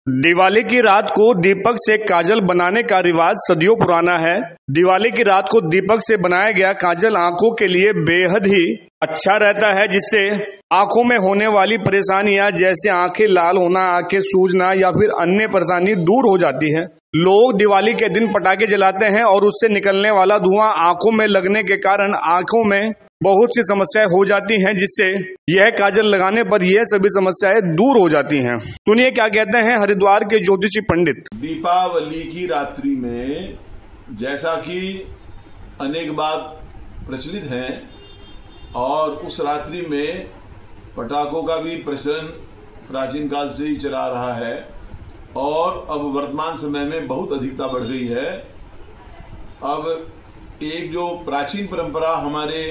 दिवाली की रात को दीपक से काजल बनाने का रिवाज सदियों पुराना है। दिवाली की रात को दीपक से बनाया गया काजल आंखों के लिए बेहद ही अच्छा रहता है, जिससे आंखों में होने वाली परेशानियां जैसे आंखें लाल होना, आंखें सूजना या फिर अन्य परेशानी दूर हो जाती है। लोग दिवाली के दिन पटाखे जलाते हैं और उससे निकलने वाला धुआं आंखों में लगने के कारण आंखों में बहुत सी समस्याएं हो जाती हैं, जिससे यह काजल लगाने पर यह सभी समस्याएं दूर हो जाती हैं। सुनिए क्या कहते हैं हरिद्वार के ज्योतिषी पंडित। दीपावली की रात्रि में जैसा कि अनेक बात प्रचलित है और उस रात्रि में पटाखों का भी प्रचलन प्राचीन काल से ही चला रहा है और अब वर्तमान समय में बहुत अधिकता बढ़ गई है। अब एक जो प्राचीन परंपरा हमारे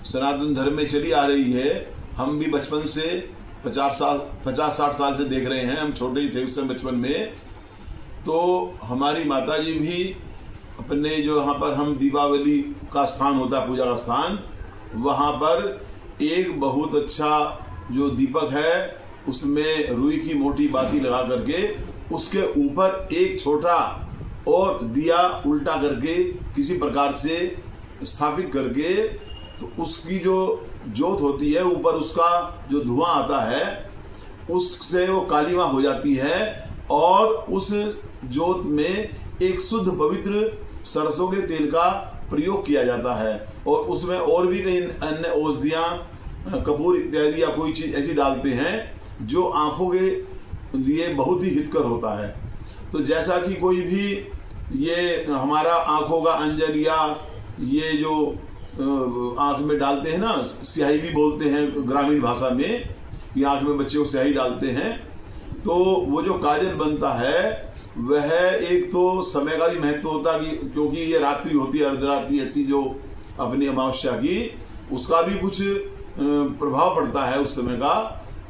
सनातन धर्म में चली आ रही है, हम भी बचपन से 50-60 साल से देख रहे हैं। हम छोटे ही थे उस समय बचपन में, तो हमारी माता जी भी अपने जो यहाँ पर हम दीपावली का स्थान होता है, पूजा का स्थान, वहाँ पर एक बहुत अच्छा जो दीपक है उसमें रुई की मोटी बाती लगा करके उसके ऊपर एक छोटा और दिया उल्टा करके किसी प्रकार से स्थापित करके, तो उसकी जो जोत होती है ऊपर, उसका जो धुआं आता है उससे वो कालीमा हो जाती है और उस जोत में एक शुद्ध पवित्र सरसों के तेल का प्रयोग किया जाता है और उसमें और भी कई अन्य औषधियां, कपूर इत्यादि या कोई चीज ऐसी डालते हैं जो आंखों के लिए बहुत ही हितकर होता है। तो जैसा कि कोई भी ये हमारा आंखों का अंजन या ये जो आंख में डालते हैं ना, स्याही भी बोलते हैं ग्रामीण भाषा में, कि आंख में बच्चे को स्याही डालते हैं, तो वो जो काजल बनता है वह एक तो समय का भी महत्व होता है क्योंकि ये रात्रि होती है, अर्धरात्रि ऐसी जो अपनी अमावस्या की, उसका भी कुछ प्रभाव पड़ता है उस समय का।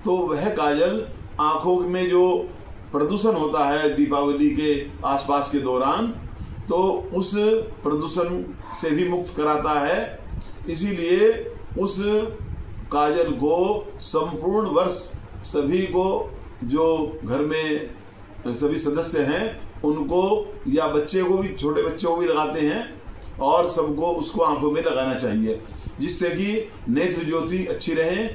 तो वह काजल आंखों में जो प्रदूषण होता है दीपावली के आसपास के दौरान, तो उस प्रदूषण से भी मुक्त कराता है। इसीलिए उस काजल को संपूर्ण वर्ष सभी को, जो घर में सभी सदस्य हैं उनको या बच्चे को भी, छोटे बच्चों को भी लगाते हैं और सबको उसको आंखों में लगाना चाहिए, जिससे कि नेत्र ज्योति अच्छी रहे।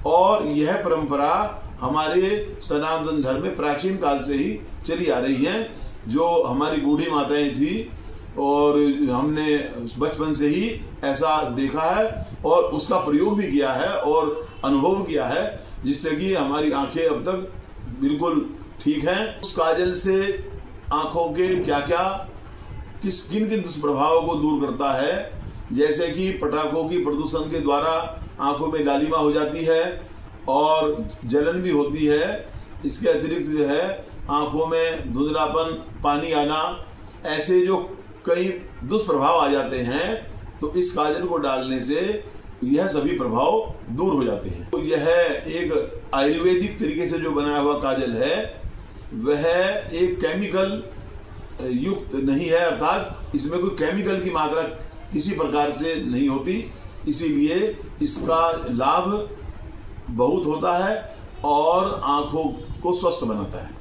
और यह परंपरा हमारे सनातन धर्म में प्राचीन काल से ही चली आ रही है, जो हमारी बूढ़ी माताएं थी और हमने बचपन से ही ऐसा देखा है और उसका प्रयोग भी किया है और अनुभव किया है, जिससे कि हमारी आंखें अब तक बिल्कुल ठीक हैं। उस काजल से आंखों के क्या क्या किन किन दुष्प्रभावों को दूर करता है, जैसे कि पटाखों की प्रदूषण के द्वारा आंखों में लालिमा हो जाती है और जलन भी होती है। इसके अतिरिक्त जो है आंखों में धुंधलापन, पानी आना, ऐसे जो कई दुष्प्रभाव आ जाते हैं, तो इस काजल को डालने से यह सभी प्रभाव दूर हो जाते हैं। तो यह एक आयुर्वेदिक तरीके से जो बनाया हुआ काजल है वह एक केमिकल युक्त नहीं है, अर्थात इसमें कोई केमिकल की मात्रा किसी प्रकार से नहीं होती, इसीलिए इसका लाभ बहुत होता है और आंखों को स्वस्थ बनाता है।